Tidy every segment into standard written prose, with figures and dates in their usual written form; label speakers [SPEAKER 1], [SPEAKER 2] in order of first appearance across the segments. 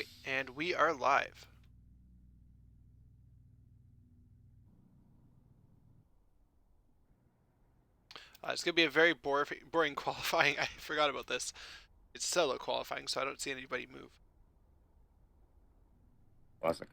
[SPEAKER 1] right, and we are live. It's going to be a very boring qualifying. I forgot about this. It's solo qualifying, so I don't see anybody move.
[SPEAKER 2] Classic.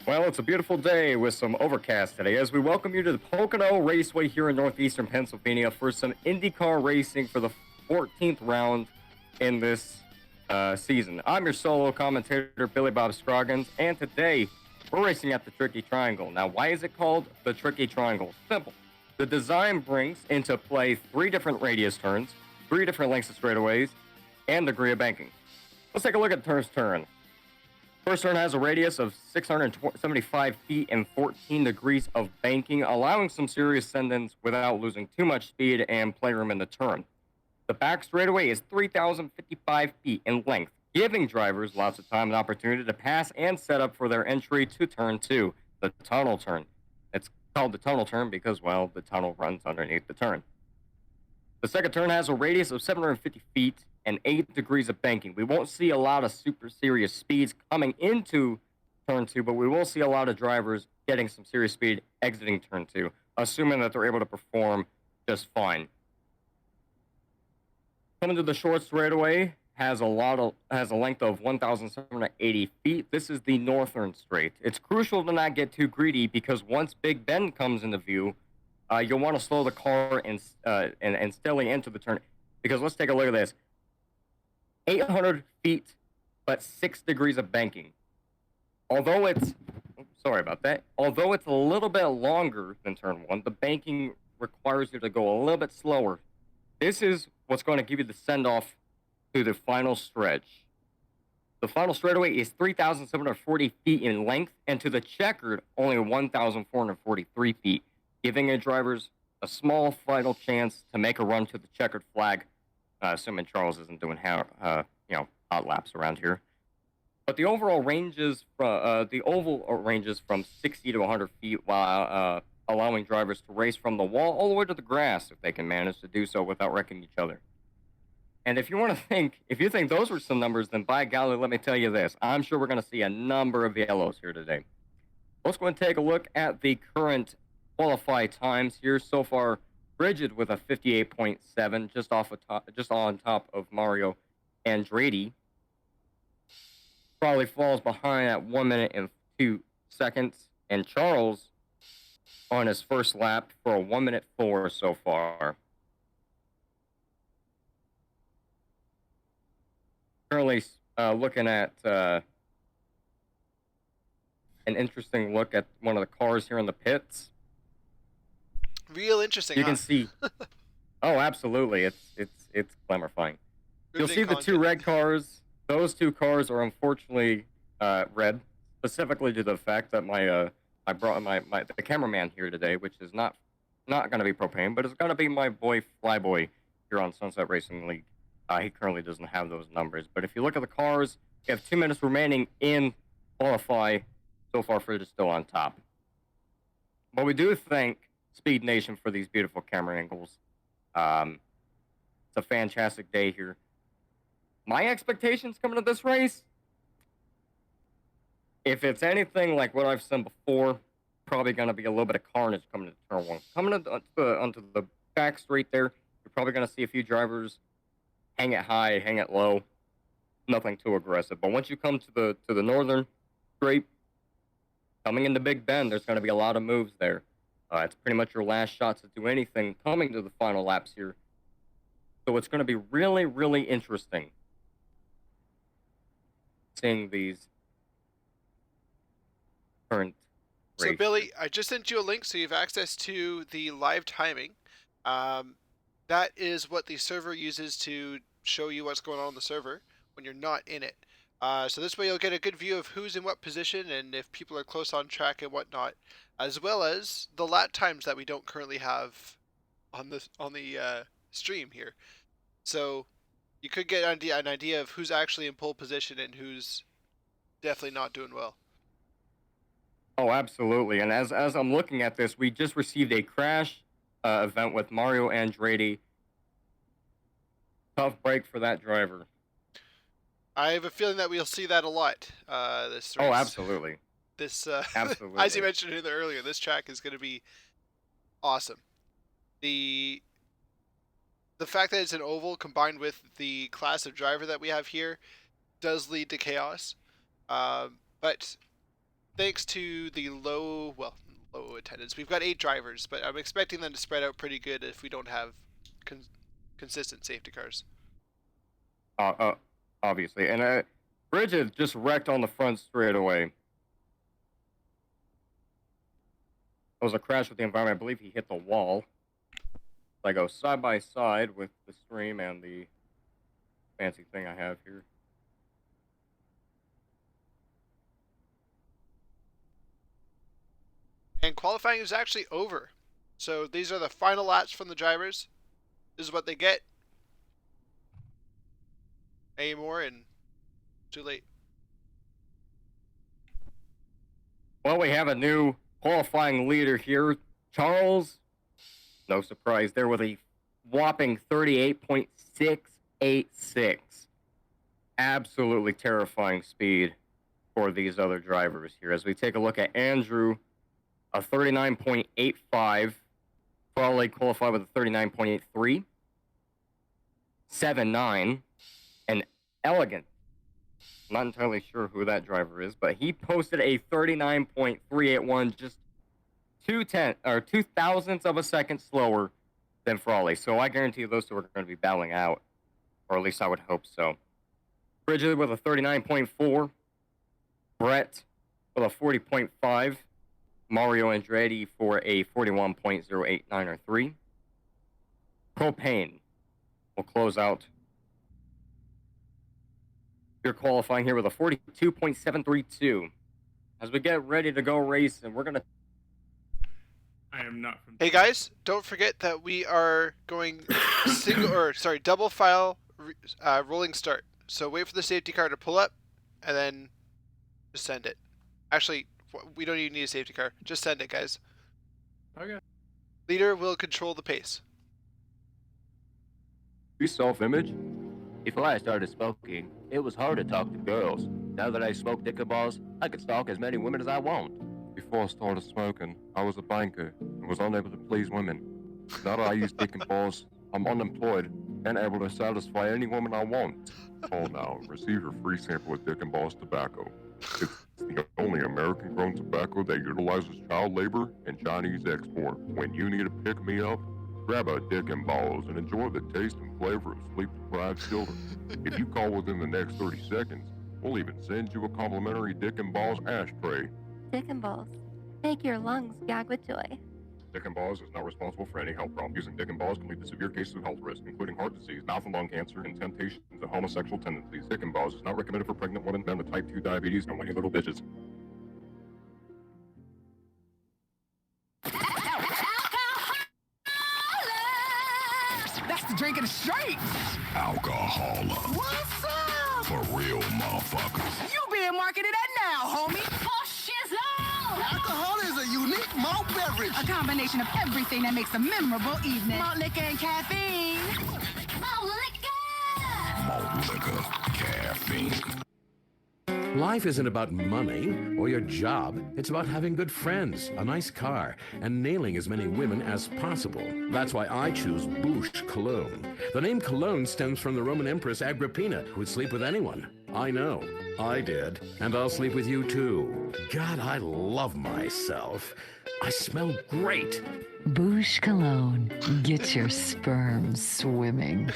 [SPEAKER 2] Well, it's a beautiful day with some overcast today as we welcome you to the Pocono Raceway here in northeastern Pennsylvania for some IndyCar racing for the 14th round in this season. I'm your solo commentator, Billy Bob Scroggins, and today we're racing at the Tricky Triangle. Now, why is it called the Tricky Triangle? Simple. The design brings into play 3 different radius turns, 3 different lengths of straightaways, and degree of banking. Let's take a look at the first turn. First turn has a radius of 675 feet and 14 degrees of banking, allowing some serious ascendance without losing too much speed and playroom in the turn. The back straightaway is 3,055 feet in length, giving drivers lots of time and opportunity to pass and set up for their entry to turn 2, the tunnel turn. It's called the tunnel turn because, well, the tunnel runs underneath the turn. The second turn has a radius of 750 feet and 8 degrees of banking. We won't see a lot of super serious speeds coming into turn 2, but we will see a lot of drivers getting some serious speed exiting turn 2, assuming that they're able to perform just fine. Coming to the short straightaway has a length of 1,780 feet. This is the northern straight. It's crucial to not get too greedy because once Big Bend comes into view, you'll want to slow the car and steadily enter the turn. Because let's take a look at this. 800 feet, but 6 degrees of banking. Although it's a little bit longer than turn 1, the banking requires you to go a little bit slower. This is what's going to give you the send-off to the final stretch. The final straightaway is 3,740 feet in length, and to the checkered, only 1,443 feet, giving your drivers a small final chance to make a run to the checkered flag, assuming Charles isn't doing hot laps around here. But the overall ranges the oval ranges from 60 to 100 feet, while allowing drivers to race from the wall all the way to the grass if they can manage to do so without wrecking each other. And if you think those were some numbers, then by golly, let me tell you this: I'm sure we're going to see a number of yellows here today. Let's go and take a look at the current qualified times here so far. Bridget with a 58.7, just on top of Mario Andretti. Probably falls behind at 1 minute and 2 seconds, and Charles on his first lap for a 1 minute 4 so far. Currently looking at an interesting look at one of the cars here in the pits.
[SPEAKER 1] Real interesting.
[SPEAKER 2] You can see. Oh, absolutely! It's glamourifying. You'll see the 2 red cars. Those 2 cars are unfortunately red, specifically to the fact that I brought the cameraman here today, which is not going to be propane, but it's going to be my boy Flyboy here on Sunset Racing League. He currently doesn't have those numbers, but if you look at the cars, you have 2 minutes remaining in qualify. So far, Fred is still on top. But we do thank Speed Nation for these beautiful camera angles. It's a fantastic day here. My expectations coming to this race, if it's anything like what I've seen before, probably going to be a little bit of carnage coming to turn 1. Coming onto the back straight there, you're probably going to see a few drivers hang it high, hang it low, nothing too aggressive. But once you come to the northern straight, coming into Big Bend, there's going to be a lot of moves there. It's pretty much your last shot to do anything coming to the final laps here. So it's going to be really, really interesting seeing these current races.
[SPEAKER 1] So, Billy, I just sent you a link so you have access to the live timing. That is what the server uses to show you what's going on the server when you're not in it. So this way you'll get a good view of who's in what position and if people are close on track and whatnot, as well as the lap times that we don't currently have on the stream here. So you could get an idea of who's actually in pole position and who's definitely not doing well.
[SPEAKER 2] Oh, absolutely. And as I'm looking at this, we just received a crash event with Mario Andretti. Tough break for that driver.
[SPEAKER 1] I have a feeling that we'll see that a lot this
[SPEAKER 2] Oh,
[SPEAKER 1] race.
[SPEAKER 2] absolutely.
[SPEAKER 1] This, as you
[SPEAKER 2] Absolutely.
[SPEAKER 1] mentioned earlier, this track is going to be awesome. The fact that it's an oval combined with the class of driver that we have here does lead to chaos. But thanks to the low attendance, we've got 8 drivers, but I'm expecting them to spread out pretty good if we don't have consistent safety cars.
[SPEAKER 2] Uh, uh, Obviously. And Bridget just wrecked on the front straightaway. It was a crash with the environment. I believe he hit the wall. I go side by side with the stream and the fancy thing I have here.
[SPEAKER 1] And qualifying is actually over. So these are the final laps from the drivers. This is what they get. Any more and too late.
[SPEAKER 2] Well, we have a new qualifying leader here. Charles, no surprise there, with a whopping 38.686. Absolutely terrifying speed for these other drivers here. As we take a look at Andrew, a 39.85. Frawley qualified with a 39.83. 7.9. And Elegant, not entirely sure who that driver is, but he posted a 39.381, just 2/thousandths of a second slower than Frawley. So I guarantee you those two are going to be battling out, or at least I would hope so. Bridget with a 39.4, Brett with a 40.5, Mario Andretti for a 41.0893. Propane will close out your qualifying here with a 42.732. As we get ready to go race, and we're going to...
[SPEAKER 3] I am not from.
[SPEAKER 1] Hey guys, don't forget that we are going double file rolling start. So wait for the safety car to pull up, and then just send it. Actually, we don't even need a safety car. Just send it, guys.
[SPEAKER 3] Okay.
[SPEAKER 1] Leader will control the pace.
[SPEAKER 4] Your self-image? Before I started smoking, it was hard to talk to girls. Now that I smoke dicker balls, I can stalk as many women as I want.
[SPEAKER 5] Before I started smoking, I was a banker and was unable to please women. Now that I use dick and balls, I'm unemployed and able to satisfy any woman I want. Call now and receive your free sample of Dick and Balls tobacco. It's the only American-grown tobacco that utilizes child labor and Chinese export. When you need a pick-me-up, grab a Dick and Balls and enjoy the taste and flavor of sleep-deprived children. If you call within the next 30 seconds, we'll even send you a complimentary Dick and Balls ashtray.
[SPEAKER 6] Dick and Balls. Make your lungs gag with joy.
[SPEAKER 5] Dick and Balls is not responsible for any health problems. Using Dick and Balls can lead to severe cases of health risk, including heart disease, mouth and lung cancer, and temptations of homosexual tendencies. Dick and Balls is not recommended for pregnant women, men with type 2 diabetes, and whiny little bitches.
[SPEAKER 7] That's the drink of the streets.
[SPEAKER 8] Alcohol.
[SPEAKER 7] What's up?
[SPEAKER 8] For real motherfuckers.
[SPEAKER 7] You being marketed at now, homie.
[SPEAKER 9] For shizzle!
[SPEAKER 7] Alcohol is a unique malt beverage. A combination of everything that makes a memorable evening. Malt liquor and caffeine.
[SPEAKER 9] Malt liquor!
[SPEAKER 8] Malt liquor. Caffeine.
[SPEAKER 10] Life isn't about money or your job. It's about having good friends, a nice car, and nailing as many women as possible. That's why I choose Bouche Cologne. The name Cologne stems from the Roman Empress Agrippina, who would sleep with anyone. I know. I did. And I'll sleep with you too. God, I love myself. I smell great.
[SPEAKER 11] Bouche Cologne. Get your sperm swimming.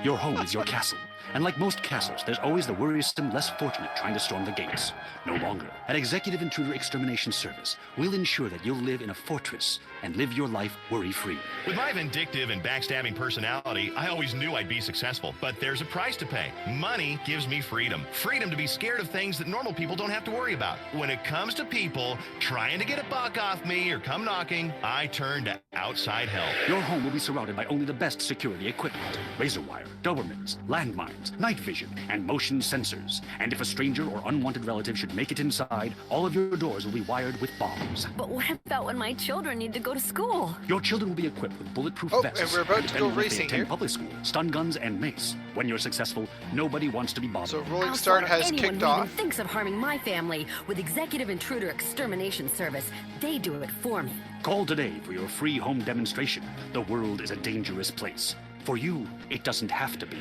[SPEAKER 12] Your home is your castle.
[SPEAKER 11] And like most castles, there's always the worrisome, less fortunate trying to storm the gates. No longer. At Executive Intruder Extermination Service, we'll ensure that you'll live in a fortress and live your life worry-free.
[SPEAKER 12] With my vindictive and backstabbing personality, I always knew I'd be successful. But there's a price to pay. Money gives me freedom. Freedom to be scared of things that normal people don't have to worry about. When it comes to people trying to get a buck off me or come knocking, I turn to outside help.
[SPEAKER 11] Your home will be surrounded by only the best security equipment. Razor wire, Dobermans, landmines, night vision, and motion sensors. And if a stranger or unwanted relative should make it inside, all of your doors will be wired with bombs.
[SPEAKER 9] But what about when my children need to go to school?
[SPEAKER 11] Your children will be equipped with bulletproof vests.
[SPEAKER 1] And we're about to go
[SPEAKER 11] depending on if they
[SPEAKER 1] racing
[SPEAKER 11] attend
[SPEAKER 1] here.
[SPEAKER 11] public school, stun guns, and mace. When you're successful, nobody wants to be bothered.
[SPEAKER 1] So rolling start has
[SPEAKER 9] anyone
[SPEAKER 1] kicked
[SPEAKER 9] who even
[SPEAKER 1] off.
[SPEAKER 9] thinks of harming my family with Executive Intruder Extermination Service. They do it for me.
[SPEAKER 11] Call today for your free home demonstration. The world is a dangerous place. For you, it doesn't have to be.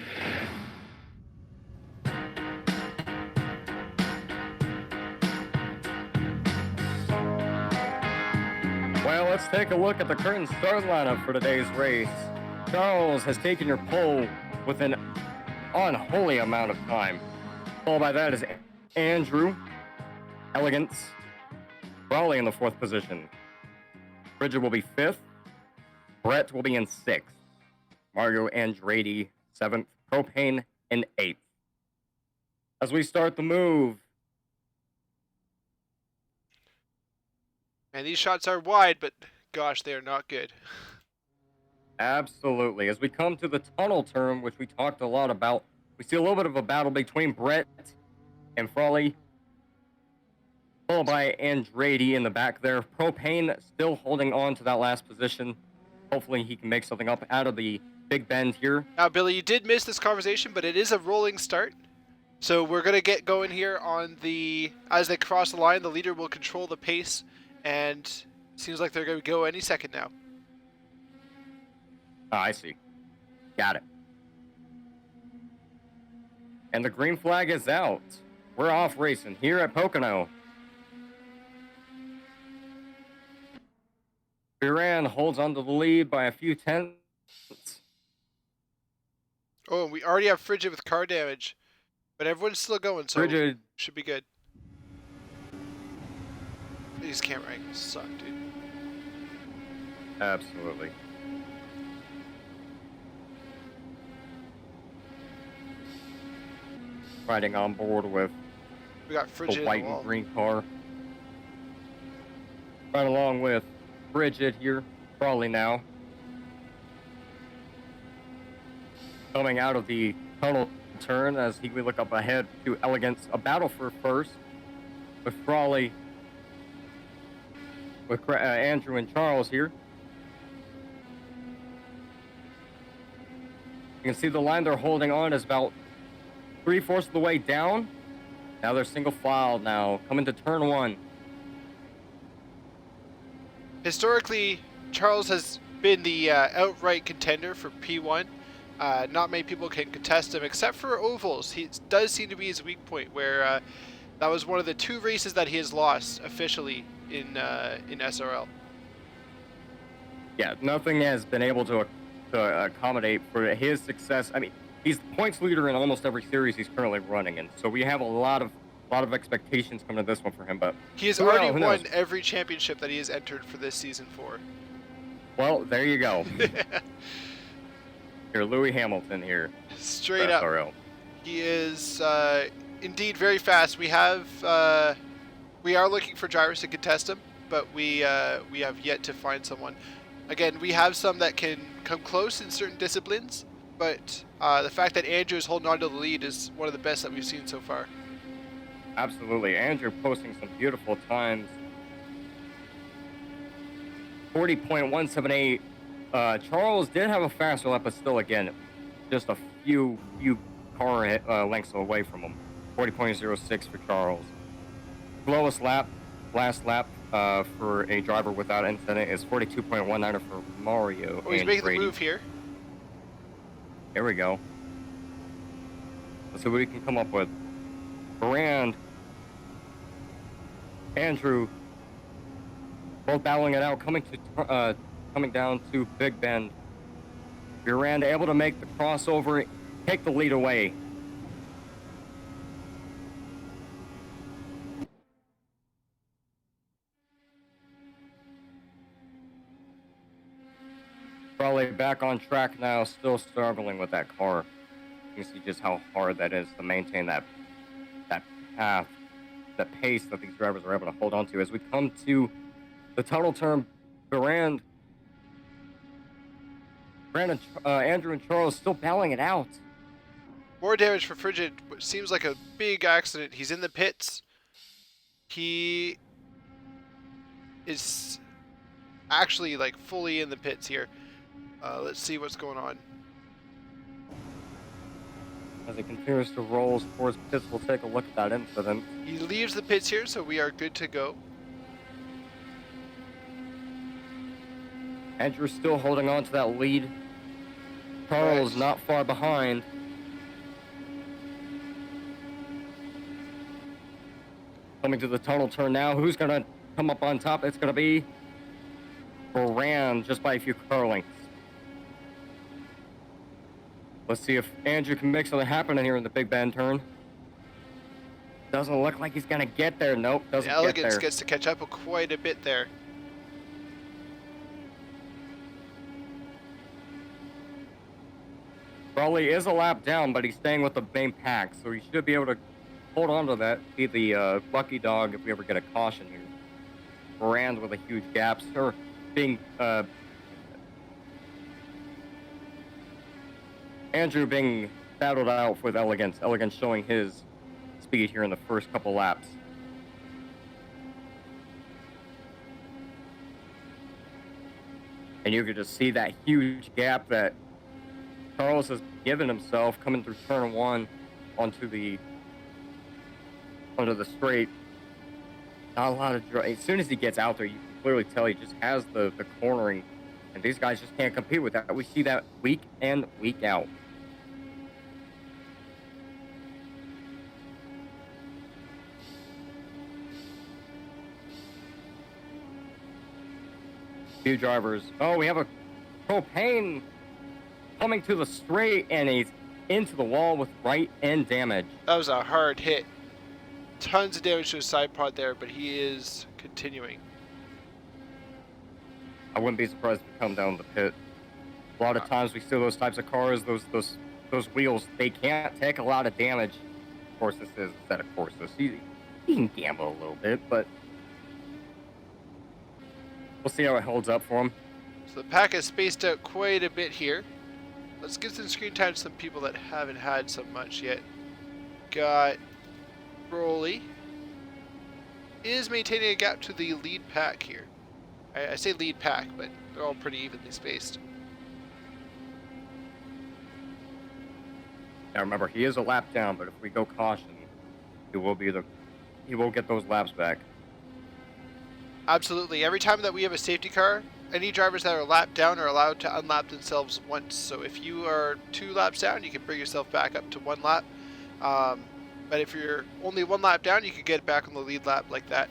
[SPEAKER 2] Well, let's take a look at the current start lineup for today's race. Charles has taken your pole with an unholy amount of time. Followed by that is Andrew, Elegance, Raleigh in the 4th position. Bridget will be 5th. Brett will be in 6th. Mario Andretti, 7th. Propane in 8th. As we start the move,
[SPEAKER 1] And these shots are wide, but gosh, they are not good.
[SPEAKER 2] absolutely. As we come to the tunnel turn, which we talked a lot about, we see a little bit of a battle between Brett and Frawley, followed by Andretti in the back there. Propane still holding on to that last position. Hopefully he can make something up out of the big bend here.
[SPEAKER 1] Now, Billy, you did miss this conversation, but it is a rolling start. So we're going to get going here on the... As they cross the line, the leader will control the pace, and seems like they're going to go any second now.
[SPEAKER 2] Oh, I see. Got it. And the green flag is out. We're off racing here at Pocono. Duran holds on to the lead by a few tenths.
[SPEAKER 1] Oh, and we already have Frigid with car damage, but everyone's still going, so
[SPEAKER 2] Frigid
[SPEAKER 1] should be good. These camera angles suck, dude.
[SPEAKER 2] Absolutely. Riding on board with
[SPEAKER 1] We got
[SPEAKER 2] the
[SPEAKER 1] Frigid
[SPEAKER 2] white
[SPEAKER 1] in the wall.
[SPEAKER 2] and green car. Right along with Bridget here, Crawley now. Coming out of the tunnel turn as we look up ahead to Elegance. A battle for first with Crawley, with Andrew and Charles here. You can see the line they're holding on is about 3/4 of the way down. Now they're single file now, coming to turn 1.
[SPEAKER 1] Historically, Charles has been the outright contender for P1. Not many people can contest him, except for ovals. He does seem to be his weak point, where that was one of the 2 races that he has lost officially in SRL.
[SPEAKER 2] Yeah, nothing has been able to accommodate for his success. I mean, he's the points leader in almost every series he's currently running in, so we have a lot of expectations coming to this one for him. But
[SPEAKER 1] He has already won every championship that he has entered for this season 4.
[SPEAKER 2] Well, there you go. Here, Louis Hamilton here.
[SPEAKER 1] Straight
[SPEAKER 2] SRL.
[SPEAKER 1] up. He is indeed very fast. We have we are looking for drivers to contest him, but we have yet to find someone. Again, we have some that can come close in certain disciplines, but the fact that Andrew is holding on to the lead is one of the best that we've seen so far.
[SPEAKER 2] Absolutely. Andrew posting some beautiful times. 40.178. Charles did have a faster lap, but still, again, just a few car lengths away from him. 40.06 for Charles. Lowest lap, last lap for a driver without incident is 42.19 for Mario.
[SPEAKER 1] Oh, he's making the move here.
[SPEAKER 2] Here we go. Let's see what we can come up with. Brand, Andrew, both battling it out, coming down to Big Bend. Durand able to make the crossover, take the lead away. back on track now, still struggling with that car. You can see just how hard that is to maintain that path, the pace that these drivers are able to hold on to. As we come to the tunnel turn, Brandon, Andrew and Charles still battling it out.
[SPEAKER 1] More damage for Frigid, which seems like a big accident. He's in the pits. He is actually like fully in the pits here. Let's see what's going on.
[SPEAKER 2] As it continues to roll towards pits, we'll take a look at that incident.
[SPEAKER 1] He leaves the pits here, so we are good to go.
[SPEAKER 2] Andrew's still holding on to that lead. Charles not far behind. Coming to the tunnel turn now. Who's going to come up on top? It's going to be Moran, just by a few car lengths. Let's see if Andrew can make something happen in here in the Big Bend turn. Doesn't look like he's going to get there. Nope, doesn't get there.
[SPEAKER 1] Elegance gets to catch up quite a bit there.
[SPEAKER 2] Raleigh is a lap down, but he's staying with the main pack, so he should be able to hold on to that, be the lucky dog if we ever get a caution here. Moran with a huge gap, sir, being Andrew being battled out with Elegance. Elegance showing his speed here in the first couple laps. And you could just see that huge gap that Charles has given himself coming through turn one onto the straight. Not a lot of as soon as he gets out there, you can clearly tell he just has the cornering, and these guys just can't compete with that. We see that week in, week out. Few drivers. Oh, we have a Propane coming to the straight, and he's into the wall with right end damage.
[SPEAKER 1] That was a hard hit. Tons of damage to his side pod there, but he is continuing.
[SPEAKER 2] I wouldn't be surprised if we come down the pit. A lot of times we see those types of cars, those wheels, they can't take a lot of damage. Of course, this is instead of course this. You can gamble a little bit, but we'll see how it holds up for him.
[SPEAKER 1] So the pack is spaced out quite a bit here. Let's give some screen time to some people that haven't had so much yet. Got Broly is maintaining a gap to the lead pack here. I say lead pack, but they're all pretty evenly spaced.
[SPEAKER 2] Now remember, he is a lap down, but if we go caution, he will get those laps back.
[SPEAKER 1] Absolutely. Every time that we have a safety car, any drivers that are lapped down are allowed to unlap themselves once. So if you are 2 laps down, you can bring yourself back up to 1 lap. But if you're only 1 lap down, you can get back on the lead lap like that.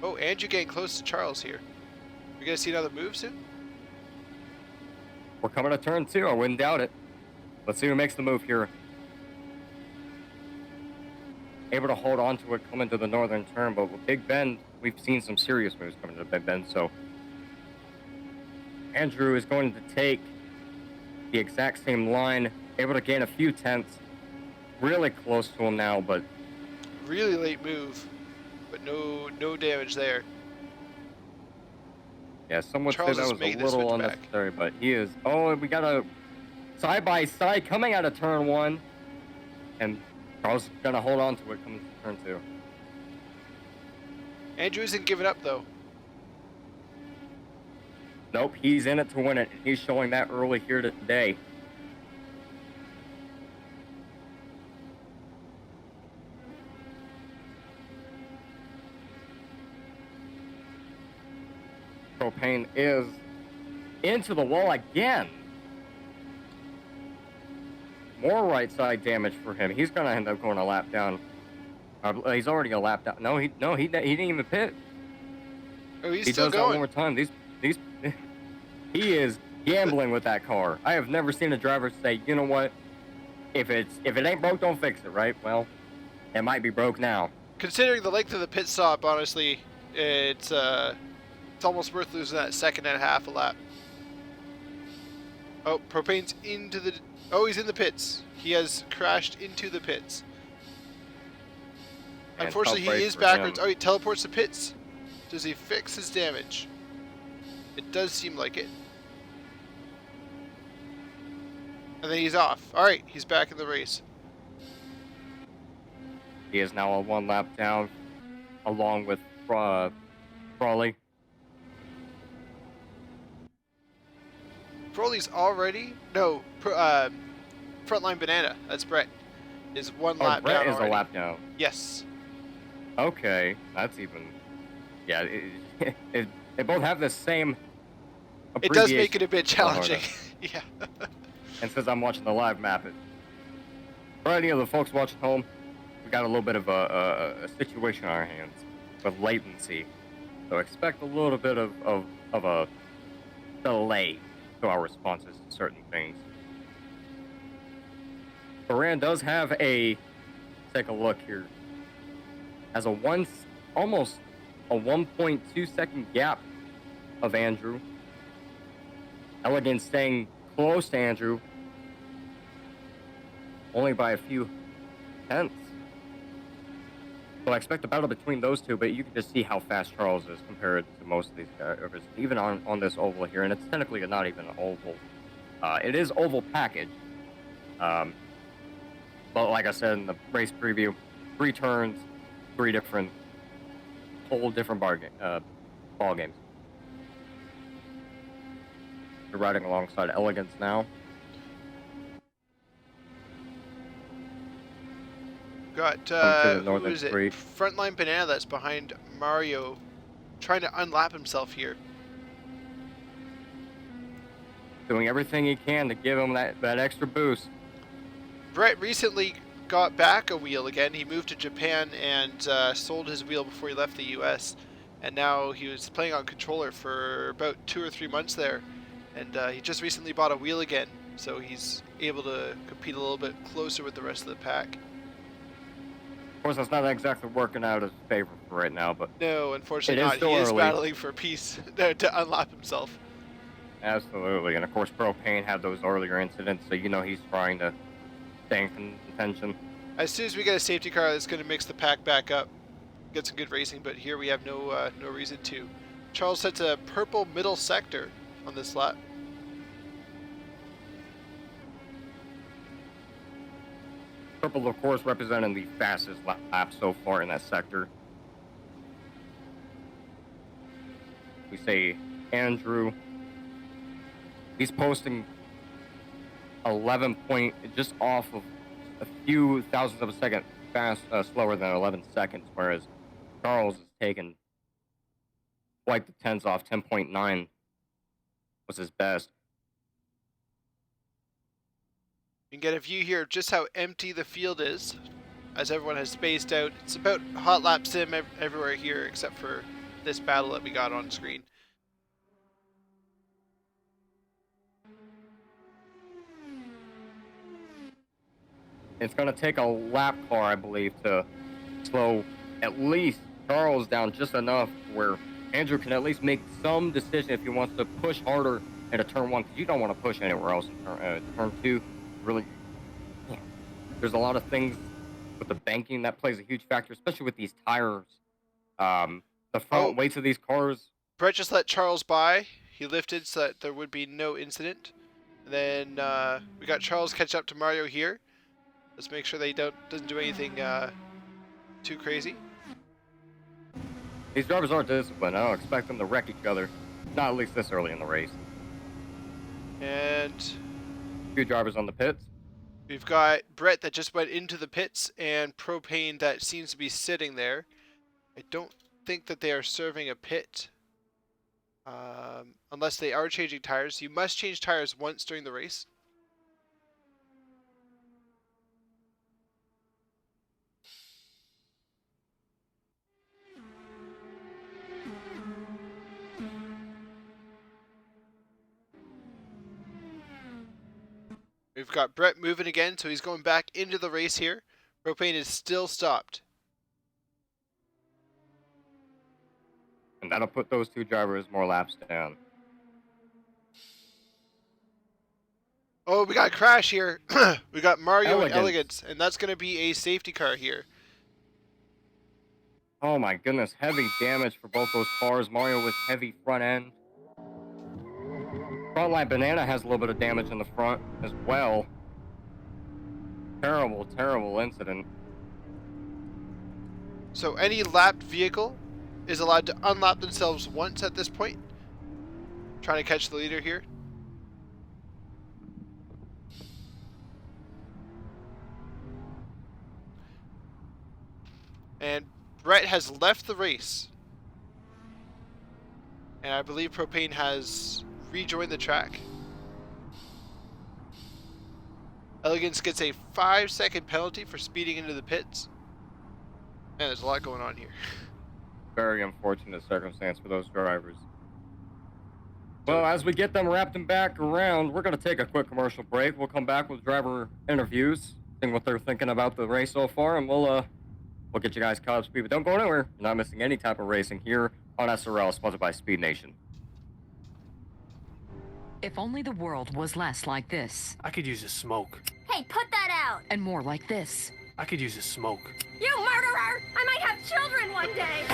[SPEAKER 1] Oh, Andrew getting close to Charles here. We gonna see another move soon?
[SPEAKER 2] We're coming to turn 2. I wouldn't doubt it. Let's see who makes the move here. Able to hold on to it coming to the northern turn, but with Big Bend, we've seen some serious moves coming to Big Bend, so Andrew is going to take the exact same line, able to gain a few tenths, really close to him now, but
[SPEAKER 1] really late move, but no damage there.
[SPEAKER 2] Yeah, some would say
[SPEAKER 1] Charles
[SPEAKER 2] that
[SPEAKER 1] is
[SPEAKER 2] was a
[SPEAKER 1] making the
[SPEAKER 2] little
[SPEAKER 1] switch back.
[SPEAKER 2] unnecessary, but he is. Oh, we got a side-by-side coming out of turn 1, and Charles is going to hold on to it coming to turn 2.
[SPEAKER 1] Andrew isn't giving up, though.
[SPEAKER 2] Nope, he's in it to win it, and he's showing that early here today. Propane is into the wall again. More right side damage for him. He's going to end up going a lap down. He's already a lap down. No, he didn't even pit.
[SPEAKER 1] Oh, he's
[SPEAKER 2] he
[SPEAKER 1] still
[SPEAKER 2] does
[SPEAKER 1] going.
[SPEAKER 2] that one more time. He is gambling with that car. I have never seen a driver say, you know what? If it ain't broke, don't fix it, right? Well, it might be broke now.
[SPEAKER 1] Considering the length of the pit stop, honestly, it's It's almost worth losing that second and a half a lap. Oh, Propane's into the... Oh, he's in the pits. He has crashed into the pits.
[SPEAKER 2] And
[SPEAKER 1] Unfortunately,
[SPEAKER 2] tough
[SPEAKER 1] he
[SPEAKER 2] race
[SPEAKER 1] is
[SPEAKER 2] for
[SPEAKER 1] backwards.
[SPEAKER 2] him.
[SPEAKER 1] Oh, he teleports to pits. Does he fix his damage? It does seem like it. And then he's off. Alright, he's back in the race.
[SPEAKER 2] He is now a 1 lap down, along with Frawley.
[SPEAKER 1] Frawley's already... No, Frontline Banana. That's Brett. Is 1 lap
[SPEAKER 2] Brett
[SPEAKER 1] down
[SPEAKER 2] is
[SPEAKER 1] already.
[SPEAKER 2] a lap down.
[SPEAKER 1] Yes.
[SPEAKER 2] Okay, that's even... Yeah, they both have the same
[SPEAKER 1] It does make it a
[SPEAKER 2] abbreviation.
[SPEAKER 1] bit challenging. Yeah.
[SPEAKER 2] And since I'm watching the live map, for any of the folks watching home, we got a little bit of a situation on our hands with latency. So expect a little bit of a delay to our responses to certain things. Duran does have a, take a look here, has almost a 1.2 second gap of Andrew. Elegant staying close to Andrew, only by a few tenths. So I expect a battle between those two, but you can just see how fast Charles is compared to most of these guys, even on this oval here, and it's technically not even an oval. It is oval package. But like I said in the race preview, 3 turns, 3 whole different ball games. You're riding alongside Elegance now.
[SPEAKER 1] Got, who is it? Frontline Banana that's behind Mario, trying to unlap himself here.
[SPEAKER 2] Doing everything he can to give him that extra boost.
[SPEAKER 1] Brett recently got back a wheel again. He moved to Japan and sold his wheel before he left the US. And now he was playing on controller for about 2 or 3 months there. And he just recently bought a wheel again. So he's able to compete a little bit closer with the rest of the pack.
[SPEAKER 2] Of course, that's not exactly working out his favor for right now, but...
[SPEAKER 1] No, unfortunately not. He is battling for peace to unlap himself.
[SPEAKER 2] Absolutely. And of course, Propane had those earlier incidents, so you know he's trying to stay in contention.
[SPEAKER 1] As soon as we get a safety car that's going to mix the pack back up, get some good racing, but here we have no reason to. Charles sets a purple middle sector on this lap.
[SPEAKER 2] Purple, of course, representing the fastest lap so far in that sector. We say Andrew. He's posting 11 point, just off of a few thousandths of a second slower than 11 seconds, whereas Charles is taking quite the tens off. 10.9 was his best.
[SPEAKER 1] You can get a view here of just how empty the field is, as everyone has spaced out. It's about hot lap sim everywhere here, except for this battle that we got on screen.
[SPEAKER 2] It's going to take a lap car, I believe, to slow at least Charles down just enough where Andrew can at least make some decision if he wants to push harder into turn 1, because you don't want to push anywhere else in turn 2. Really, there's a lot of things with the banking that plays a huge factor, especially with these tires. The front weights of these cars.
[SPEAKER 1] Brett just let Charles by. He lifted so that there would be no incident. And then we got Charles catch up to Mario here. Let's make sure they doesn't do anything too crazy.
[SPEAKER 2] These drivers aren't disciplined. I don't expect them to wreck each other. Not at least this early in the race.
[SPEAKER 1] And
[SPEAKER 2] a few drivers on the pits.
[SPEAKER 1] We've got Brett that just went into the pits and Propane that seems to be sitting there. I don't think that they are serving a pit. Unless they are changing tires. You must change tires once during the race. We've got Brett moving again, so he's going back into the race here. Propane is still stopped.
[SPEAKER 2] And that'll put those two drivers more laps down.
[SPEAKER 1] Oh, we got a crash here. We got Mario and
[SPEAKER 2] Elegance.
[SPEAKER 1] Elegance, and that's going to be a safety car here.
[SPEAKER 2] Oh my goodness, heavy damage for both those cars. Mario with heavy front end. Frontline Banana has a little bit of damage in the front as well. Terrible, terrible incident.
[SPEAKER 1] So any lapped vehicle is allowed to unlap themselves once at this point. Trying to catch the leader here. And Brett has left the race. And I believe Propane has rejoined the track. Elegance gets a 5-second penalty for speeding into the pits. Man, there's a lot going on here.
[SPEAKER 2] Very unfortunate circumstance for those drivers. Well, as we get them wrapped and back around, we're going to take a quick commercial break. We'll come back with driver interviews, seeing what they're thinking about the race so far, and we'll get you guys caught up to speed. But don't go anywhere. You're not missing any type of racing here on SRL, sponsored by Speed Nation.
[SPEAKER 13] If only the world was less like this.
[SPEAKER 14] I could use a smoke.
[SPEAKER 15] Hey, put that out!
[SPEAKER 13] And more like this.
[SPEAKER 14] I could use a smoke.
[SPEAKER 15] You murderer! I might have children one day!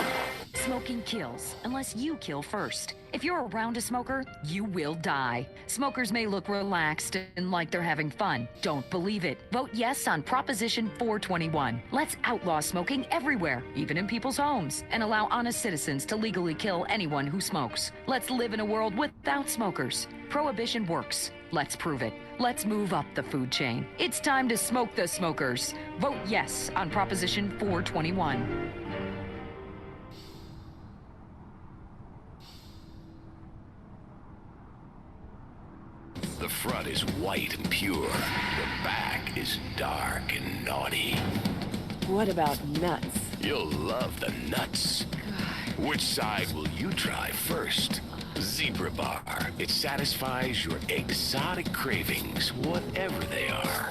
[SPEAKER 13] Smoking kills, unless you kill first. If you're around a smoker, you will die. Smokers may look relaxed and like they're having fun. Don't believe it. Vote yes on Proposition 421. Let's outlaw smoking everywhere, even in people's homes, and allow honest citizens to legally kill anyone who smokes. Let's live in a world without smokers. Prohibition works. Let's prove it. Let's move up the food chain. It's time to smoke the smokers. Vote yes on Proposition 421.
[SPEAKER 8] The front is white and pure. The back is dark and naughty.
[SPEAKER 16] What about nuts?
[SPEAKER 8] You'll love the nuts. Which side will you try first? Zebra Bar. It satisfies your exotic cravings, whatever they are.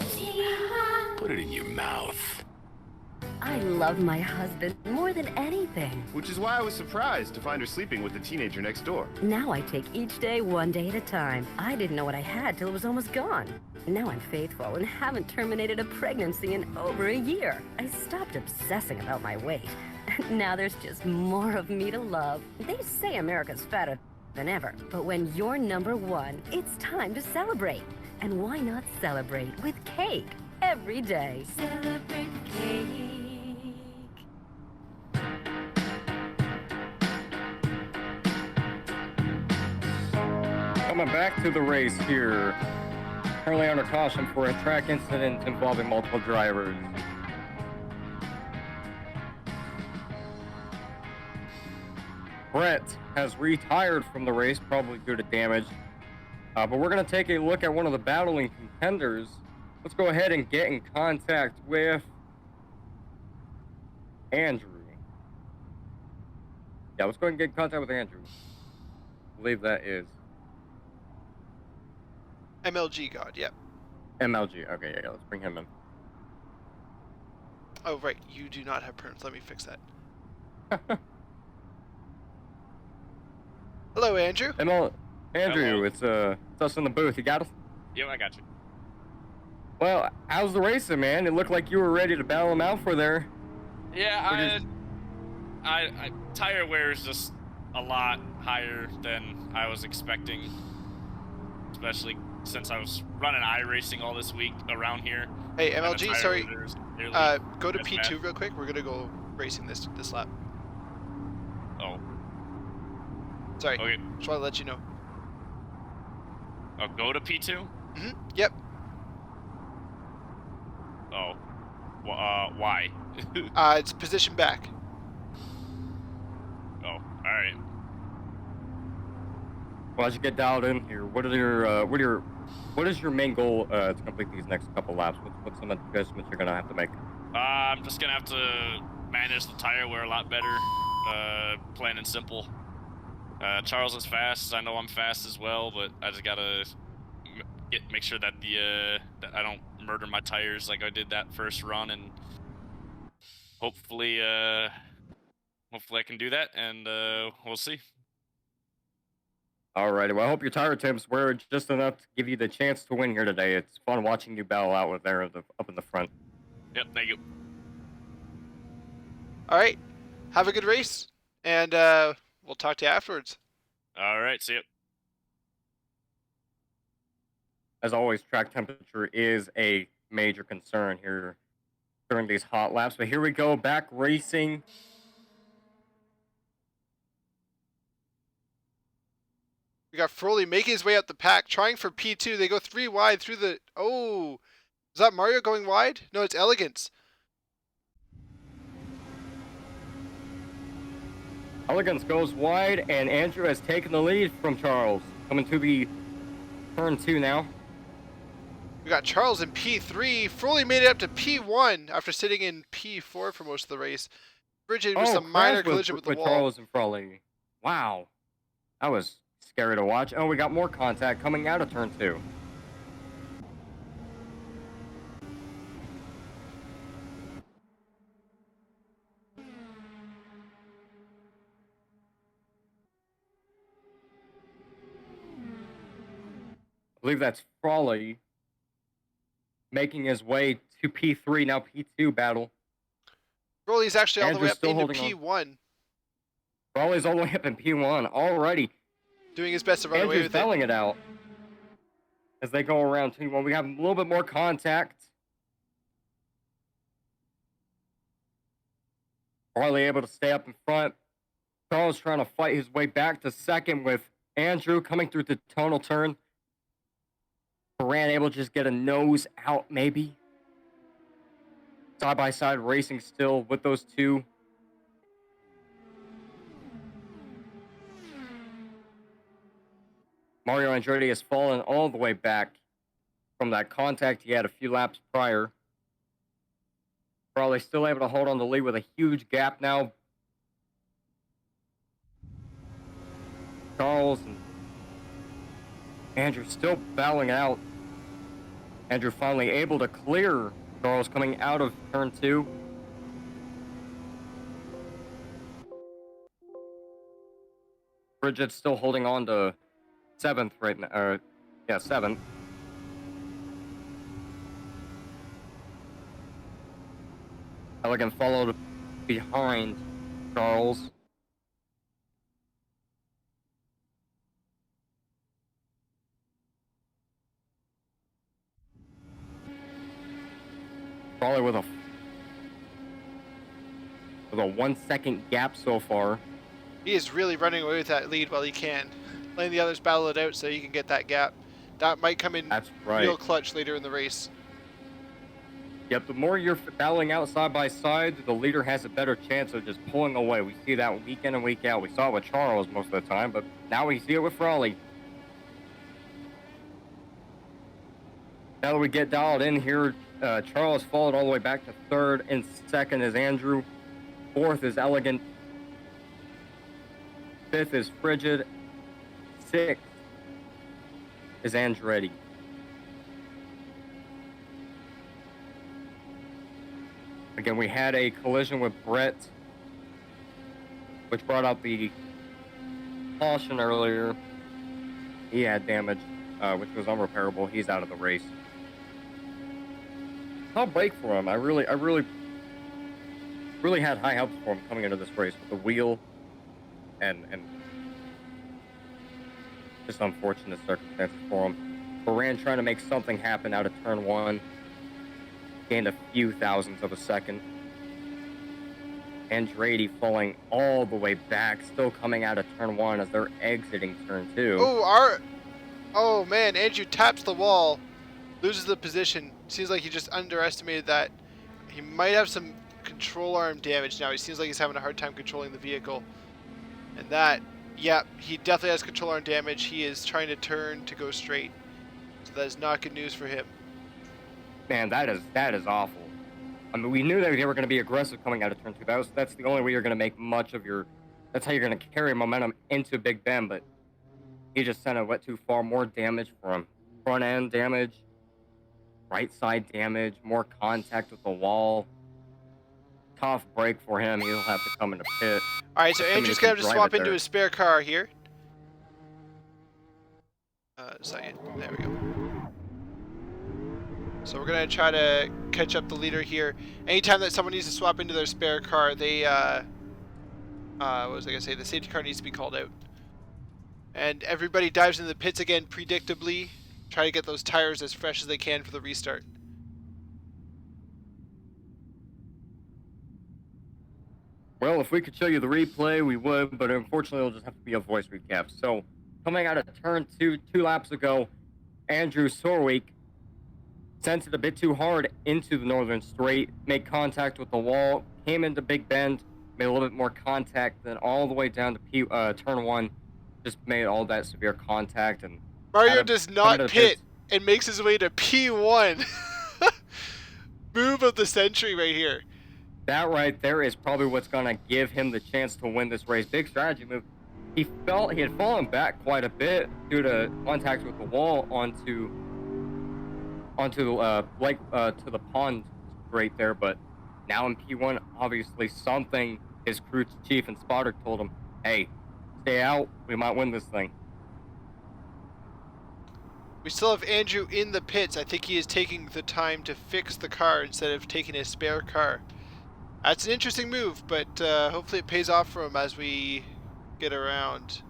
[SPEAKER 8] Put it in your mouth.
[SPEAKER 9] I love my husband more than anything.
[SPEAKER 17] Which is why I was surprised to find her sleeping with the teenager next door.
[SPEAKER 9] Now I take each day one day at a time. I didn't know what I had till it was almost gone. Now I'm faithful and haven't terminated a pregnancy in over a year. I stopped obsessing about my weight. Now there's just more of me to love. They say America's fatter than ever, but when you're number one, it's time to celebrate. And why not celebrate with cake every day? Celebrate cake.
[SPEAKER 2] Coming back to the race here. Currently under caution for a track incident involving multiple drivers. Brett has retired from the race, probably due to damage. But we're going to take a look at one of the battling contenders. Let's go ahead and get in contact with Andrew. Yeah, let's go ahead and get in contact with Andrew. I believe that is
[SPEAKER 1] MLG God, yep.
[SPEAKER 2] MLG. Okay, yeah, let's bring him in.
[SPEAKER 1] Oh, right. You do not have perms. Let me fix that. Hello, Andrew.
[SPEAKER 2] Andrew,
[SPEAKER 18] Hello.
[SPEAKER 2] it's us in the booth. You got us?
[SPEAKER 18] Yep, I got you.
[SPEAKER 2] Well, how's the racing, man? It looked like you were ready to battle him out for there.
[SPEAKER 18] Yeah, I tire wear is just a lot higher than I was expecting, especially since I was running iRacing all this week around here.
[SPEAKER 1] Hey, MLG, sorry. Go to
[SPEAKER 18] as
[SPEAKER 1] P2
[SPEAKER 18] bad.
[SPEAKER 1] real quick. We're gonna go racing this lap.
[SPEAKER 18] Oh.
[SPEAKER 1] Sorry.
[SPEAKER 18] Okay.
[SPEAKER 1] Just want to let you know.
[SPEAKER 18] Oh, go to P2?
[SPEAKER 1] Yep.
[SPEAKER 18] Oh. Why?
[SPEAKER 1] It's position back.
[SPEAKER 18] Oh, alright.
[SPEAKER 2] Well, as you get dialed in here, what is your main goal to complete these next couple laps? What's some adjustments you're gonna have to make?
[SPEAKER 18] I'm just gonna have to manage the tire wear a lot better. Plain and simple. Charles is fast. I know I'm fast as well, but I just gotta make sure that that I don't murder my tires like I did that first run, and hopefully hopefully I can do that, and we'll see.
[SPEAKER 2] Alrighty, well, I hope your tire temps were just enough to give you the chance to win here today. It's fun watching you battle out with there up in the front.
[SPEAKER 18] Yep, thank you.
[SPEAKER 1] All right. Have a good race, and we'll talk to you afterwards.
[SPEAKER 18] All right, see ya.
[SPEAKER 2] As always, track temperature is a major concern here during these hot laps. But here we go, back racing.
[SPEAKER 1] We got Froley making his way up the pack, trying for P2. They go 3 wide through the... Oh, is that Mario going wide? No, it's Elegance.
[SPEAKER 2] Elegance goes wide, and Andrew has taken the lead from Charles. Coming to the turn 2 now.
[SPEAKER 1] We got Charles in P3. Froley made it up to P1 after sitting in P4 for most of the race. Bridget with some minor collision with the wall.
[SPEAKER 2] Charles and Froley. Wow. That was scary to watch. Oh, we got more contact coming out of turn 2. I believe that's Froley making his way to P3, now P2 battle.
[SPEAKER 1] Froley's actually all the way up into
[SPEAKER 2] P1. Froley's all the way up in P1. Alrighty.
[SPEAKER 1] Doing his best to run away with it.
[SPEAKER 2] Andrew's belling it out. As they go around P1, we have a little bit more contact. Farley able to stay up in front. Charles trying to fight his way back to second with Andrew coming through the tonal turn. Moran able to just get a nose out, maybe. Side-by-side racing still with those two. Mario Andretti has fallen all the way back from that contact he had a few laps prior. Probably still able to hold on the lead with a huge gap now. Charles and Andrew still battling out. Andrew finally able to clear Charles coming out of turn 2. Bridget's still holding on to 7th right now. 7th. Elegant followed behind Charles. Probably with a 1-second gap so far.
[SPEAKER 1] He is really running away with that lead while he can. Letting the others battle it out so he can get that gap. That might come in real clutch later in the race.
[SPEAKER 2] Yep, the more you're battling out side by side, the leader has a better chance of just pulling away. We see that week in and week out. We saw it with Charles most of the time, but now we see it with Frawley. Now that we get dialed in here, Charles followed all the way back to 3rd, and 2nd is Andrew. 4th is Elegant. 5th is Frigid. 6th is Andretti. Again, we had a collision with Brett, which brought out the caution earlier. He had damage, which was unrepairable. He's out of the race. I'll break for him. I really had high hopes for him coming into this race with the wheel and just unfortunate circumstances for him. Moran trying to make something happen out of turn 1. Gained a few thousandths of a second. Andretti falling all the way back, still coming out of turn 1 as they're exiting turn 2.
[SPEAKER 1] Oh man, Andrew taps the wall, loses the position. Seems like he just underestimated that. He might have some control arm damage now. He seems like he's having a hard time controlling the vehicle. And that, yeah, he definitely has control arm damage. He is trying to turn to go straight. So that is not good news for him.
[SPEAKER 2] Man, that is awful. I mean, we knew that they were going to be aggressive coming out of turn 2. That's the only way you're going to make much of your... That's how you're going to carry momentum into Big Ben, but he just sent it too far. More damage for him. Front end damage, right side damage, more contact with the wall. tough break for him. He'll have to come into pit.
[SPEAKER 1] All right, so Andrew's gonna have to swap into his spare car here. Second. There we go. So we're gonna try to catch up the leader here. Anytime that someone needs to swap into their spare car, they what was I gonna say? The safety car needs to be called out. And everybody dives into the pits again, predictably. Try to get those tires as fresh as they can for the restart.
[SPEAKER 2] Well, if we could show you the replay, we would, but unfortunately it'll just have to be a voice recap. So, coming out of turn 2, 2 laps ago, Andrew Sorwick sent it a bit too hard into the northern straight, made contact with the wall, came into Big Bend, made a little bit more contact, then all the way down to turn 1, just made all that severe contact. And
[SPEAKER 1] Mario does not pit and makes his way to P1. Move of the century right here.
[SPEAKER 2] That right there is probably what's going to give him the chance to win this race. Big strategy move. He had fallen back quite a bit due to contact with the wall onto to the pond right there. But now in P1, obviously something his crew chief and spotter told him, hey, stay out. We might win this thing.
[SPEAKER 1] We still have Andrew in the pits. I think he is taking the time to fix the car instead of taking his spare car. That's an interesting move, but hopefully it pays off for him as we get around.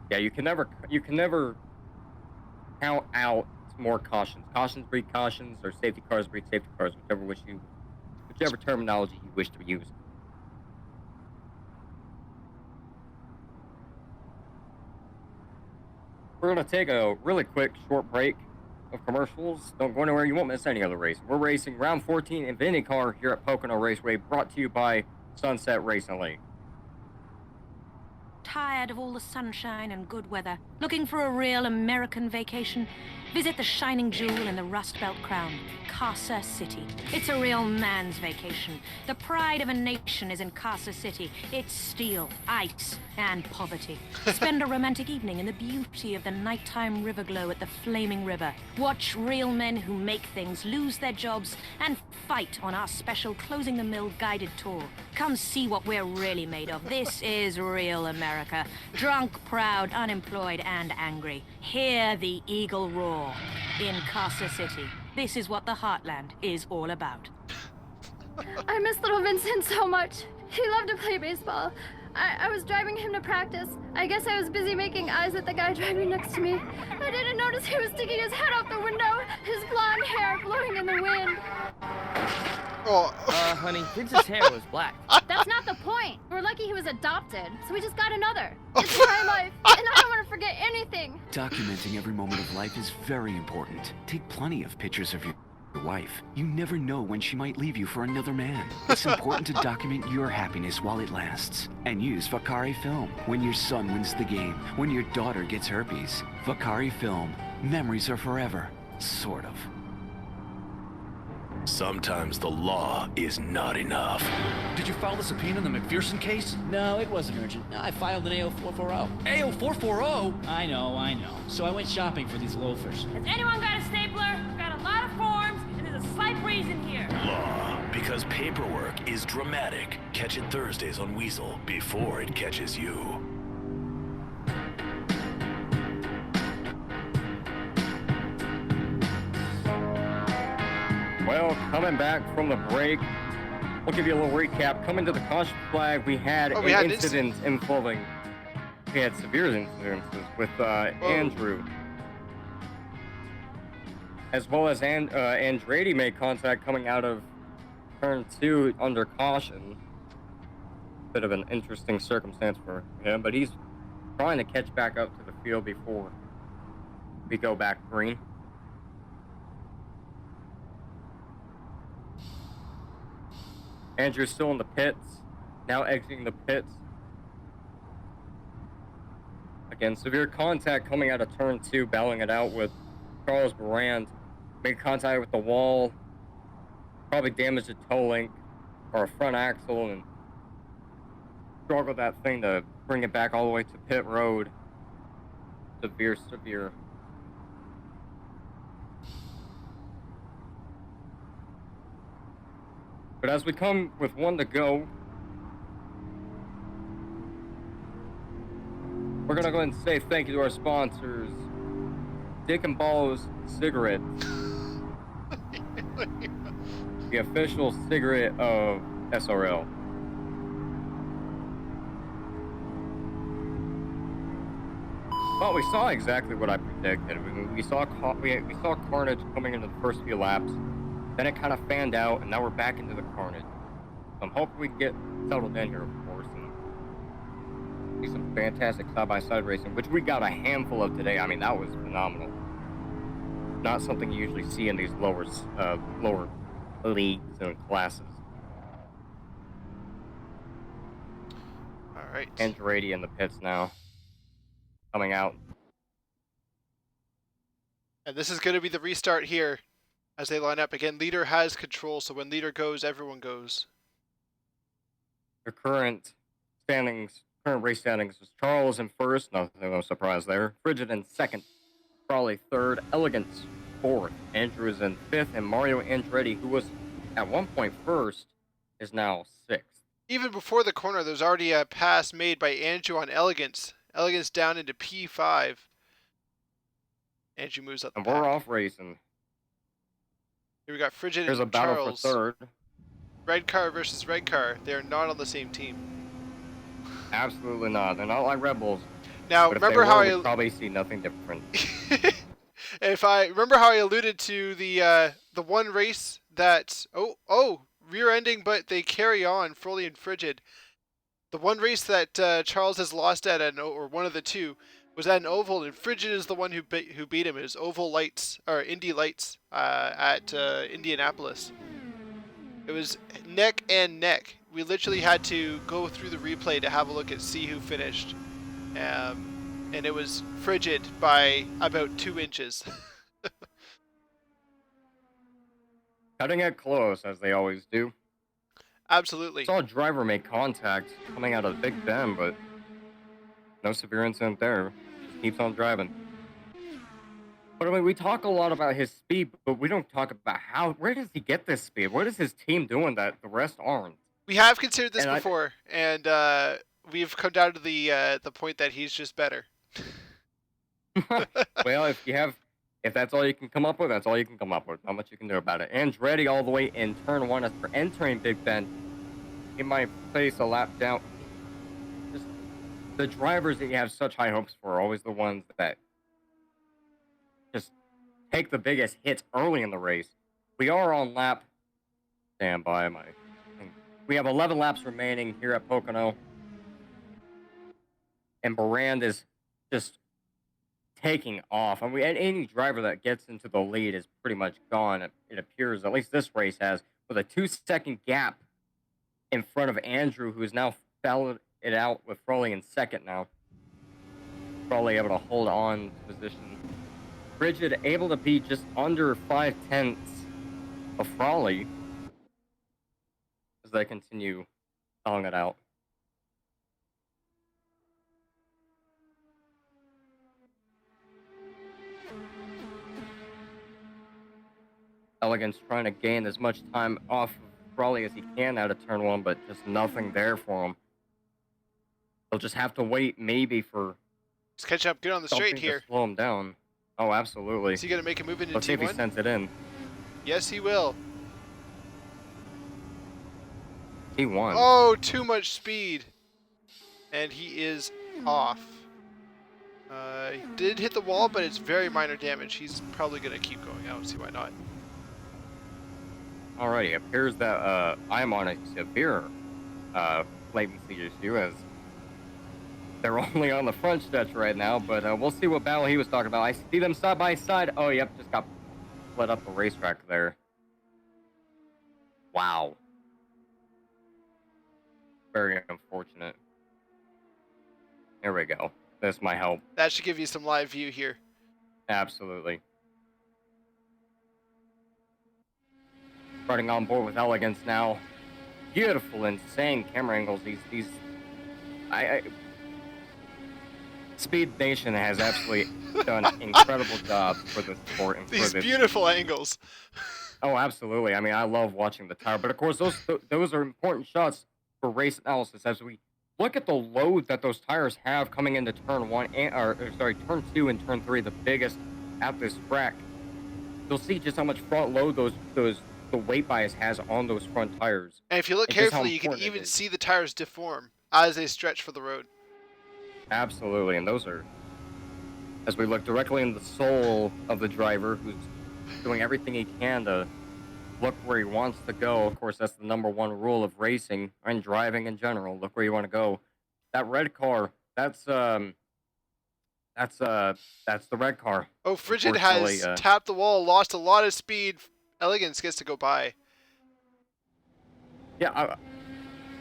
[SPEAKER 2] Yeah, you can never count out more cautions. Cautions breed cautions, or safety cars breed safety cars, whichever terminology you wish to use. We're gonna take a really quick short break of commercials. Don't go anywhere, you won't miss any other race. We're racing round 14 in IndyCar here at Pocono Raceway, brought to you by Sunset Racing League.
[SPEAKER 19] Tired of all the sunshine and good weather? Looking for a real American vacation? Visit the shining jewel in the Rust Belt crown, Casa City. It's a real man's vacation. The pride of a nation is in Casa City. It's steel, ice, and poverty. Spend a romantic evening in the beauty of the nighttime river glow at the flaming river. Watch real men who make things lose their jobs and fight on our special Closing the Mill guided tour. Come see what we're really made of. This is real America. Drunk, proud, unemployed, and angry. Hear the eagle roar. In Casa City. This is what the Heartland is all about.
[SPEAKER 20] I miss little Vincent so much. He loved to play baseball. I was driving him to practice. I guess I was busy making eyes at the guy driving next to me. I didn't notice he was sticking his head out the window, his blonde hair blowing in the wind.
[SPEAKER 1] Oh.
[SPEAKER 21] Honey, Vincent's hair was black.
[SPEAKER 20] That's not the point. We're lucky he was adopted, so we just got another. It's my life, and I don't want to forget anything.
[SPEAKER 22] Documenting every moment of life is very important. Take plenty of pictures of your wife. You never know when she might leave you for another man. It's important to document your happiness while it lasts. And use Vakari Film. When your son wins the game, when your daughter gets herpes. Vakari Film. Memories are forever. Sort of.
[SPEAKER 8] Sometimes the law is not enough.
[SPEAKER 11] Did you file the subpoena in the McPherson case?
[SPEAKER 23] No, it wasn't urgent. I filed an AO440.
[SPEAKER 11] AO440?
[SPEAKER 23] I know. So I went shopping for these loafers.
[SPEAKER 15] Has anyone got a stapler? I've got a lot of forms, and there's a slight breeze in here.
[SPEAKER 8] Law, because paperwork is dramatic. Catch it Thursdays on Weasel before it catches you.
[SPEAKER 2] Well, coming back from the break, we'll give you a little recap. Coming to the caution flag, we had an incident involving, we had severe incidences with Andrew, as well as Andretti made contact coming out of turn 2 under caution. Bit of an interesting circumstance for him, but he's trying to catch back up to the field before we go back green. Andrew's still in the pits, now exiting the pits. Again, severe contact coming out of turn 2, battling it out with Charles Brand. Made contact with the wall, probably damaged a toe link or a front axle, and struggled that thing to bring it back all the way to pit road. Severe. But as we come with one to go, we're going to go ahead and say thank you to our sponsors, Dick and Balls Cigarettes, the official cigarette of SRL. Well, we saw exactly what I predicted. We saw carnage coming into the first few laps. Then it kind of fanned out, and now we're back into the carnage. So I'm hoping we can get settled in here, of course, and see some fantastic side-by-side racing, which we got a handful of today. I mean, that was phenomenal. Not something you usually see in these lower leagues and classes.
[SPEAKER 1] All right.
[SPEAKER 2] Andretti in the pits now, coming out.
[SPEAKER 1] And this is going to be the restart here as they line up. Again, leader has control, so when leader goes, everyone goes.
[SPEAKER 2] The current race standings is Charles in first, no surprise there. Frigid in second, Crawley third, Elegance fourth, Andrew is in fifth, and Mario Andretti, who was at one point first, is now sixth.
[SPEAKER 1] Even before the corner, there's already a pass made by Andrew on Elegance. Elegance down into P5. Andrew moves up the
[SPEAKER 2] And
[SPEAKER 1] pack.
[SPEAKER 2] we're off racing.
[SPEAKER 1] Here we got Frigid
[SPEAKER 2] There's a
[SPEAKER 1] and
[SPEAKER 2] battle
[SPEAKER 1] Charles.
[SPEAKER 2] for third.
[SPEAKER 1] Red car versus red car. They are not on the same team.
[SPEAKER 2] Absolutely not. They're not like Red Bulls.
[SPEAKER 1] Now,
[SPEAKER 2] but
[SPEAKER 1] remember
[SPEAKER 2] if they
[SPEAKER 1] how
[SPEAKER 2] were, we'd probably see nothing different.
[SPEAKER 1] If I remember how I alluded to the one race that rear-ending, but they carry on, Froley and Frigid. The one race that Charles has lost at or one of the two was at an oval, and Frigid is the one who beat him. It was Oval Lights or Indy Lights at Indianapolis. It was neck and neck. We literally had to go through the replay to have a look at see who finished. And it was Frigid by about 2 inches.
[SPEAKER 2] Cutting it close, as they always do.
[SPEAKER 1] Absolutely.
[SPEAKER 2] Saw a driver make contact coming out of Big Bend, but no severe incident there. Just keeps on driving. But I mean, we talk a lot about his speed, but we don't talk about where does he get this speed? What is his team doing that the rest aren't?
[SPEAKER 1] We have considered this before, and we've come down to the point that he's just better.
[SPEAKER 2] Well, if that's all you can come up with, that's all you can come up with. Not much you can do about it. Andretti all the way in turn one as for entering Big Bend. He might face a lap down. Just the drivers that you have such high hopes for are always the ones that just take the biggest hits early in the race. We are on lap. Stand by my. We have 11 laps remaining here at Pocono, and Barand is just taking off. I mean, any driver that gets into the lead is pretty much gone. It appears, at least this race has, with a 2-second gap in front of Andrew, who has now followed it out with Froley in second now. Froley able to hold on to position. Frigid able to be just under 5/10 of Froley as they continue sawing it out. Elegance trying to gain as much time off of Froley as he can out of turn one, but just nothing there for him. They'll just have to wait maybe for
[SPEAKER 1] He's catching up good on the straight here.
[SPEAKER 2] To slow him down. Oh, absolutely.
[SPEAKER 1] Is he going to make a move into
[SPEAKER 2] Let's see if he
[SPEAKER 1] T1?
[SPEAKER 2] sends it in.
[SPEAKER 1] Yes, he will.
[SPEAKER 2] T1.
[SPEAKER 1] Oh, too much speed. And he is off. He did hit the wall, but it's very minor damage. He's probably going to keep going out. See why not.
[SPEAKER 2] Alrighty, it appears that I'm on a severe latency issue as they're only on the front stretch right now, but we'll see what battle he was talking about. I see them side by side. Oh, yep, just got split up the racetrack there. Wow. Very unfortunate. Here we go. This might help.
[SPEAKER 1] That should give you some live view here.
[SPEAKER 2] Absolutely. Starting on board with Elegance now. Beautiful, insane camera angles. Speed Nation has absolutely done an incredible job for the sport and
[SPEAKER 1] These
[SPEAKER 2] for this.
[SPEAKER 1] Beautiful angles.
[SPEAKER 2] Oh, absolutely. I mean, I love watching the tire, but of course, those are important shots for race analysis as we look at the load that those tires have coming into turn one, or sorry, turn two and turn three, the biggest at this track. You'll see just how much front load the weight bias has on those front tires,
[SPEAKER 1] And if you look
[SPEAKER 2] and just how
[SPEAKER 1] carefully, you can
[SPEAKER 2] important it
[SPEAKER 1] even
[SPEAKER 2] is.
[SPEAKER 1] see the tires deform as they stretch for the road.
[SPEAKER 2] Absolutely, and those are, as we look directly in the soul of the driver who's doing everything he can to look where he wants to go. Of course, that's the number one rule of racing and driving in general. Look where you want to go. That red car, that's the red car.
[SPEAKER 1] Oh, Frigid
[SPEAKER 2] Unfortunately,
[SPEAKER 1] has tapped the wall, lost a lot of speed. Elegance gets to go by.
[SPEAKER 2] yeah,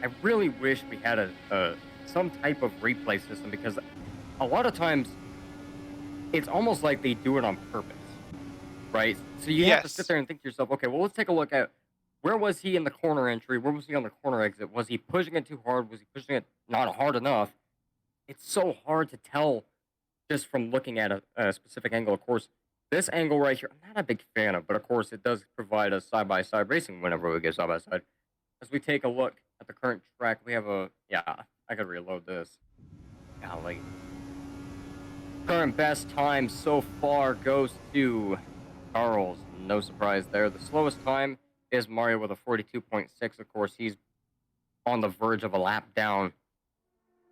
[SPEAKER 2] I really wish we had some type of replay system because a lot of times it's almost like they do it on purpose, right? So you have to sit there and think to yourself, okay, well, let's take a look at where was he in the corner entry? Where was he on the corner exit? Was he pushing it too hard? Was he pushing it not hard enough? It's so hard to tell just from looking at a specific angle. Of course, this angle right here, I'm not a big fan of, but of course, it does provide us side-by-side racing whenever we get side-by-side. As we take a look at the current track, we have yeah, I could reload this. Golly. Current best time so far goes to Charles. No surprise there. The slowest time is Mario with a 42.6. Of course, he's on the verge of a lap down.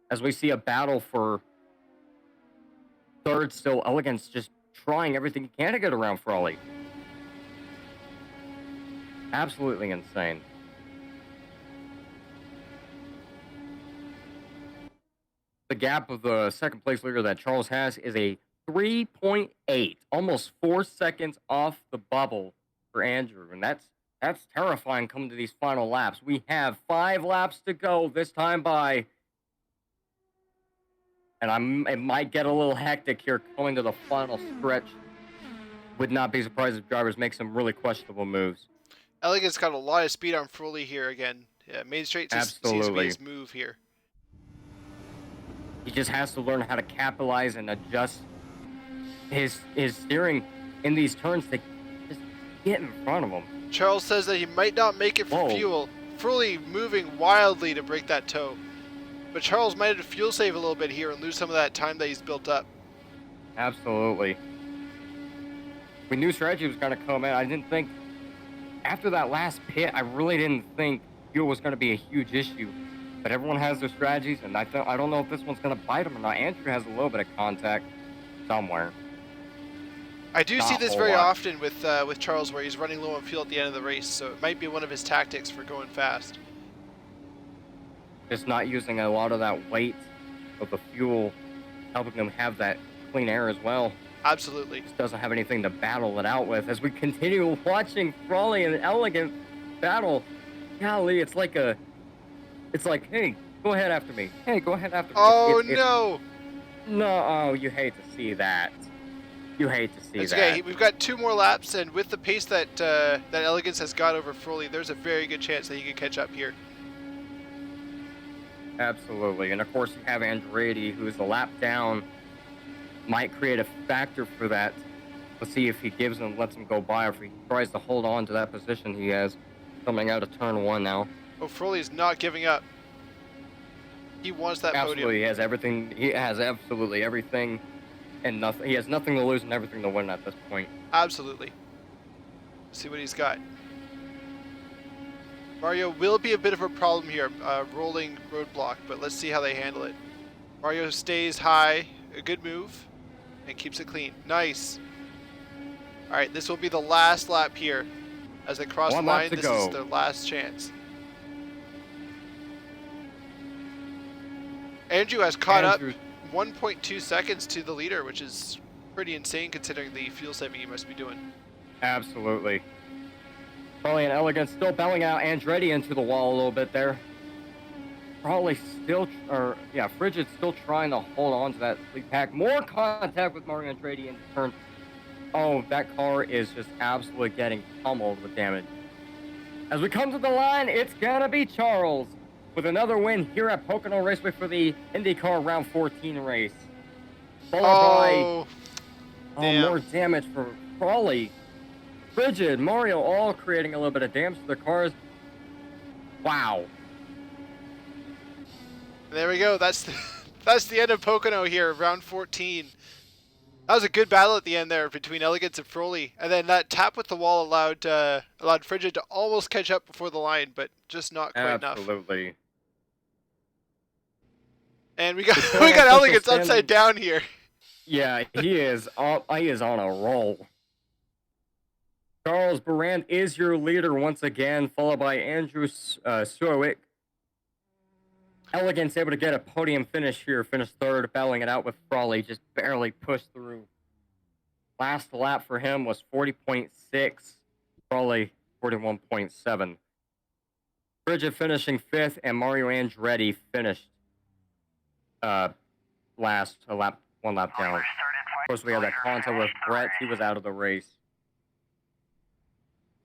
[SPEAKER 2] As we see a battle for third still, Elegance just trying everything he can to get around Frawley. Absolutely insane. The gap of the second place leader that Charles has is a 3.8, almost 4 seconds off the bubble for Andrew, and that's terrifying coming to these final laps. We have 5 laps to go this time by, and it might get a little hectic here coming to the final stretch. Would not be surprised if drivers make some really questionable moves.
[SPEAKER 1] Elegance got a lot of speed on Froley here again. Yeah, Main Straight seems to be his move here.
[SPEAKER 2] He just has to learn how to capitalize and adjust his steering in these turns to just get in front of him.
[SPEAKER 1] Charles says that he might not make it for fuel. Froley moving wildly to break that toe. But Charles might have to fuel save a little bit here and lose some of that time that he's built up.
[SPEAKER 2] Absolutely. We knew strategy was going to come in. I didn't think, after that last pit, I really didn't think fuel was going to be a huge issue. But everyone has their strategies, and I don't know if this one's going to bite him or not. Andrew has a little bit of contact somewhere.
[SPEAKER 1] I do see this very often with Charles, where he's running low on fuel at the end of the race, so it might be one of his tactics for going fast.
[SPEAKER 2] Just not using a lot of that weight of the fuel, helping him have that clean air as well.
[SPEAKER 1] Absolutely.
[SPEAKER 2] Just doesn't have anything to battle it out with. As we continue watching Frawley and Elegant battle, golly, it's like, hey, go ahead after me. Hey, go ahead after me.
[SPEAKER 1] Oh, no!
[SPEAKER 2] No, you hate to see that. You hate to see that.
[SPEAKER 1] Okay, we've got 2 more laps, and with the pace that that Elegance has got over Froley, there's a very good chance that he could catch up here.
[SPEAKER 2] Absolutely, and of course you have Andretti, who is a lap down, might create a factor for that. Let's see if he gives him, lets him go by, or if he tries to hold on to that position he has coming out of turn 1 now.
[SPEAKER 1] Oh, Froley's not giving up. He wants that
[SPEAKER 2] Absolutely,
[SPEAKER 1] podium.
[SPEAKER 2] he has everything. He has absolutely everything and nothing. He has nothing to lose and everything to win at this point.
[SPEAKER 1] Absolutely. Let's see what he's got. Mario will be a bit of a problem here, rolling roadblock, but let's see how they handle it. Mario stays high, a good move, and keeps it clean. Nice. All right, this will be the last lap here. As they cross the line, this is their last chance. Andrew has caught up 1.2 seconds to the leader, which is pretty insane considering the fuel saving you must be doing.
[SPEAKER 2] Absolutely. Probably an Elegance still belling out Andretti into the wall a little bit there. Probably still, Frigid still trying to hold on to that lead pack. More contact with Mario Andretti in turn. Oh, that car is just absolutely getting pummeled with damage. As we come to the line, it's gonna be Charles with another win here at Pocono Raceway for the IndyCar Round 14 race. Followed by more damage for Frawley. Frigid, Mario, all creating a little bit of damage to their cars. Wow.
[SPEAKER 1] There we go. That's that's the end of Pocono here, round 14. That was a good battle at the end there between Elegance and Froley, and then that tap with the wall allowed Frigid to almost catch up before the line, but just not quite enough.
[SPEAKER 2] Absolutely.
[SPEAKER 1] And we got Elegance upside down here.
[SPEAKER 2] Yeah, he is on a roll. Charles Barand is your leader once again, followed by Andrew Suowick. Elegance able to get a podium finish here, finished third, battling it out with Frawley, just barely pushed through. Last lap for him was 40.6, Frawley 41.7. Bridget finishing fifth, and Mario Andretti finished last, one lap down. Of course, we had that contact with Brett. He was out of the race.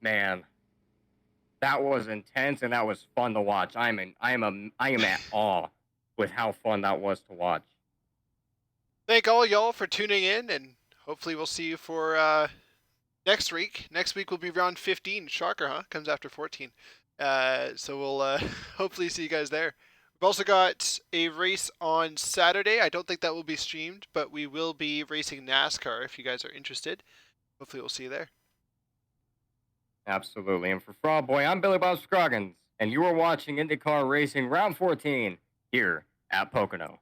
[SPEAKER 2] Man, that was intense and that was fun to watch. I am at awe with how fun that was to watch.
[SPEAKER 1] Thank all y'all for tuning in, and hopefully we'll see you for next week. Next week will be round 15. Shocker, huh? Comes after 14. So we'll hopefully see you guys there. We've also got a race on Saturday. I don't think that will be streamed, but we will be racing NASCAR if you guys are interested. Hopefully we'll see you there.
[SPEAKER 2] Absolutely. And for Frog Boy, I'm Billy Bob Scroggins, and you are watching IndyCar Racing Round 14 here at Pocono.